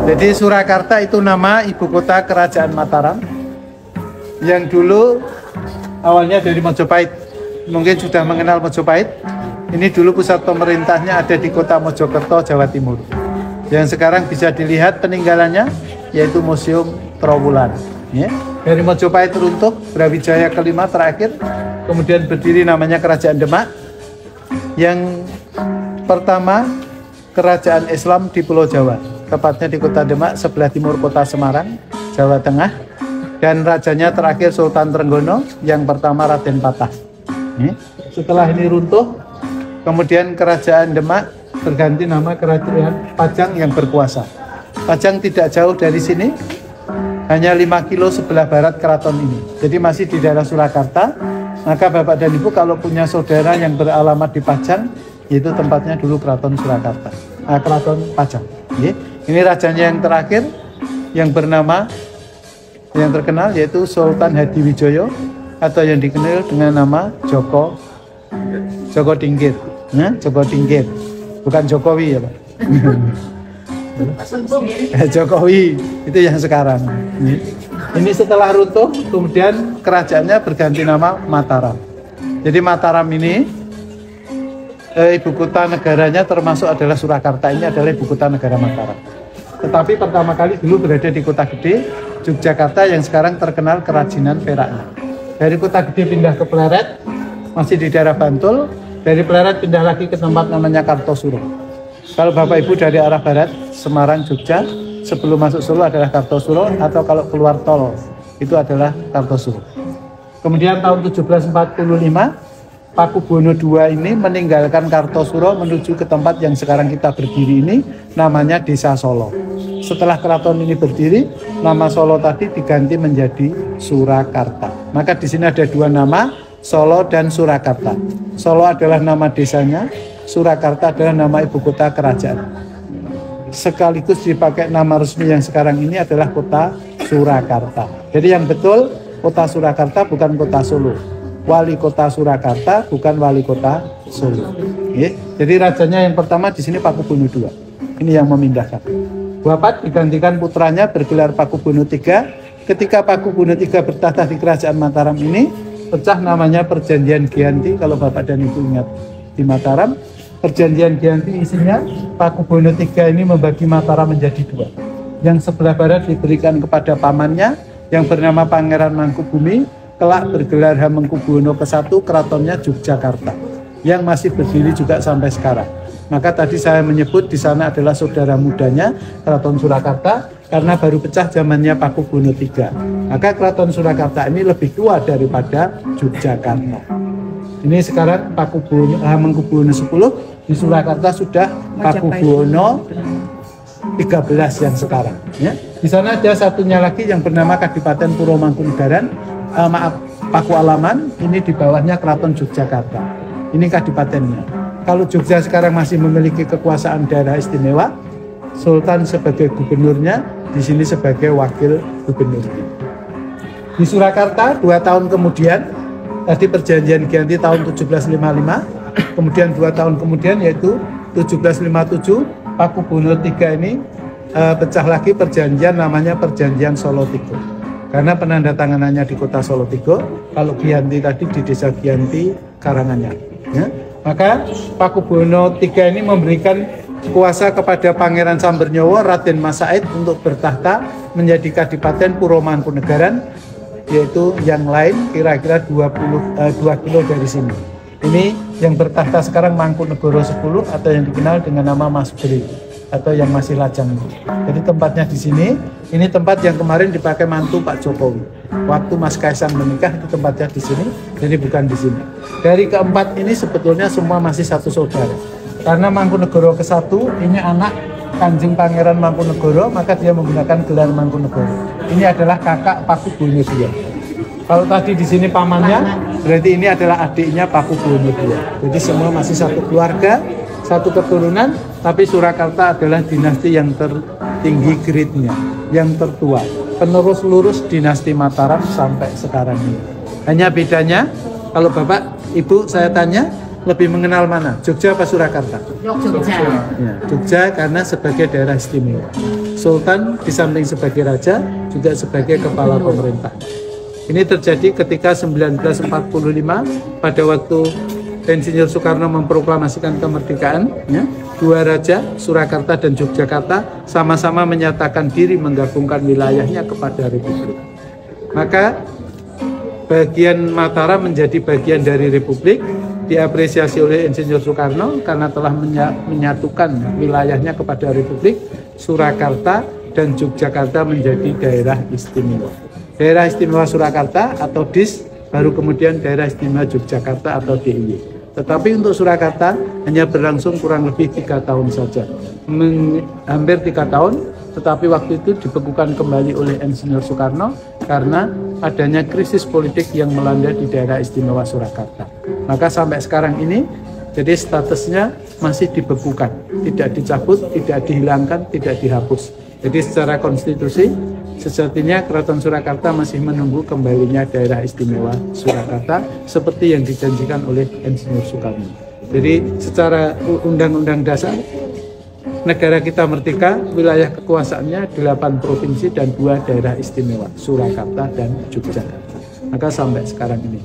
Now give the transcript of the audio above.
Jadi Surakarta itu nama ibu kota kerajaan Mataram yang dulu awalnya dari Mojopahit. Mungkin sudah mengenal Mojopahit. Ini dulu pusat pemerintahnya ada di kota Mojokerto, Jawa Timur. Yang sekarang bisa dilihat peninggalannya yaitu Museum Trowulan. Ya. Dari Mojopahit runtuh, Brawijaya kelima terakhir, kemudian berdiri namanya Kerajaan Demak. Yang pertama kerajaan Islam di Pulau Jawa, tepatnya di kota Demak, sebelah timur kota Semarang, Jawa Tengah. Dan rajanya terakhir Sultan Trenggono, yang pertama Raden Patah. Setelah ini runtuh, kemudian kerajaan Demak berganti nama Kerajaan Pajang yang berkuasa. Pajang tidak jauh dari sini, hanya 5 kilo sebelah barat keraton ini. Jadi masih di daerah Surakarta. Maka Bapak dan Ibu kalau punya saudara yang beralamat di Pajang, itu tempatnya dulu Keraton Surakarta, Keraton Pajang. Ini rajanya yang terakhir yang bernama, yang terkenal yaitu Sultan Hadiwijoyo atau yang dikenal dengan nama Joko Tingkir. Joko Tingkir, bukan Jokowi ya Pak. Jokowi itu yang sekarang. Ini setelah runtuh, kemudian kerajaannya berganti nama Mataram. Jadi Mataram ini ibu kota negaranya termasuk adalah Surakarta, ini adalah ibu kota negara Mataram. Tetapi pertama kali dulu berada di kota gede Yogyakarta yang sekarang terkenal kerajinan peraknya. Dari kota gede pindah ke Pleret, masih di daerah Bantul. Dari Pleret pindah lagi ke tempat namanya Kartosuro. Kalau Bapak Ibu dari arah barat, Semarang, Jogja, sebelum masuk Solo adalah Kartosuro, atau kalau keluar tol itu adalah Kartosuro. Kemudian tahun 1745 Pakubono II ini meninggalkan Kartosuro menuju ke tempat yang sekarang kita berdiri ini, namanya Desa Solo. Setelah keraton ini berdiri, nama Solo tadi diganti menjadi Surakarta. Maka di sini ada dua nama, Solo dan Surakarta. Solo adalah nama desanya, Surakarta adalah nama ibu kota kerajaan. Sekaligus dipakai nama resmi yang sekarang ini adalah kota Surakarta. Jadi yang betul kota Surakarta bukan kota Solo. Wali kota Surakarta bukan wali kota Solo. Jadi rajanya yang pertama di sini Pakubono II. Ini yang memindahkan. Wafat digantikan putranya bergelar Pakubono III. Ketika Pakubono III bertahta di kerajaan Mataram ini, pecah namanya Perjanjian Giyanti. Kalau Bapak dan Ibu ingat di Mataram, Perjanjian Giyanti isinya Pakubono III ini membagi Mataram menjadi dua. Yang sebelah barat diberikan kepada pamannya yang bernama Pangeran Mangkubumi, kelak bergelar Hamengkubuwono ke-1, keratonnya Yogyakarta, yang masih berdiri juga sampai sekarang. Maka tadi saya menyebut di sana adalah saudara mudanya Keraton Surakarta karena baru pecah zamannya Pakubono III. Maka Keraton Surakarta ini lebih tua daripada Yogyakarta. Ini sekarang Hamengkubuwono 10, di Surakarta sudah Pakubono 13 yang sekarang. Ya. Di sana ada satunya lagi yang bernama Kadipaten Puromangkunegaran, Paku Alaman, ini di bawahnya Keraton Yogyakarta. Ini kadipatennya. Kalau Jogja sekarang masih memiliki kekuasaan daerah istimewa, Sultan sebagai gubernurnya, di sini sebagai wakil gubernurnya. Di Surakarta 2 tahun kemudian, tadi Perjanjian Giyanti tahun 1755, kemudian 2 tahun kemudian yaitu 1757, Pakubono III ini pecah lagi perjanjian namanya Perjanjian Solotigo. Karena penandatanganannya di kota Solotigo, kalau Giyanti tadi di desa Giyanti Karanganyar. Ya. Maka Pakubono III ini memberikan kuasa kepada Pangeran Sambernyowo Raden Mas Said untuk bertahta menjadi Kadipaten Puromangkunegaran, yaitu yang lain kira-kira 2 kilo dari sini. Ini yang bertahta sekarang Mangkunegoro 10 atau yang dikenal dengan nama Mas Bri atau yang masih lajang. Jadi tempatnya di sini. Ini tempat yang kemarin dipakai mantu Pak Jokowi. Waktu Mas Kaisang menikah itu tempatnya di sini, jadi bukan di sini. Dari keempat ini sebetulnya semua masih satu saudara. Karena Mangkunegoro ke-1 ini anak Kanjeng Pangeran Mangkunegoro, maka dia menggunakan gelar Mangkunegoro. Ini adalah kakak Pakubono II. Kalau tadi di sini pamannya, berarti ini adalah adiknya Pakubono II. Jadi semua masih satu keluarga, satu keturunan, tapi Surakarta adalah dinasti yang tertinggi grade-nya, yang tertua, penerus lurus dinasti Mataram sampai sekarang ini. Hanya bedanya, kalau Bapak, Ibu saya tanya, lebih mengenal mana? Jogja apa Surakarta? Jogja. Ya, Jogja karena sebagai daerah istimewa. Sultan di samping sebagai raja juga sebagai kepala pemerintah. Ini terjadi ketika 1945 pada waktu Insinyur Soekarno memproklamasikan kemerdekaan, ya, dua raja Surakarta dan Yogyakarta sama-sama menyatakan diri menggabungkan wilayahnya kepada Republik. Maka bagian Mataram menjadi bagian dari Republik, diapresiasi oleh Insinyur Soekarno karena telah menyatukan wilayahnya kepada Republik. Surakarta dan Yogyakarta menjadi daerah istimewa. Daerah istimewa Surakarta atau DIS, baru kemudian daerah istimewa Yogyakarta atau DIY. Tetapi untuk Surakarta hanya berlangsung kurang lebih 3 tahun saja, hampir 3 tahun, tetapi waktu itu dibekukan kembali oleh Insinyur Soekarno karena adanya krisis politik yang melanda di daerah istimewa Surakarta. Maka sampai sekarang ini, jadi statusnya masih dibekukan, tidak dicabut, tidak dihilangkan, tidak dihapus. Jadi secara konstitusi, sejatinya Keraton Surakarta masih menunggu kembalinya daerah istimewa Surakarta seperti yang dijanjikan oleh Insinyur Soekarno. Jadi secara Undang-Undang Dasar negara kita merdeka, wilayah kekuasaannya 8 provinsi dan 2 daerah istimewa, Surakarta dan Yogyakarta. Maka sampai sekarang ini.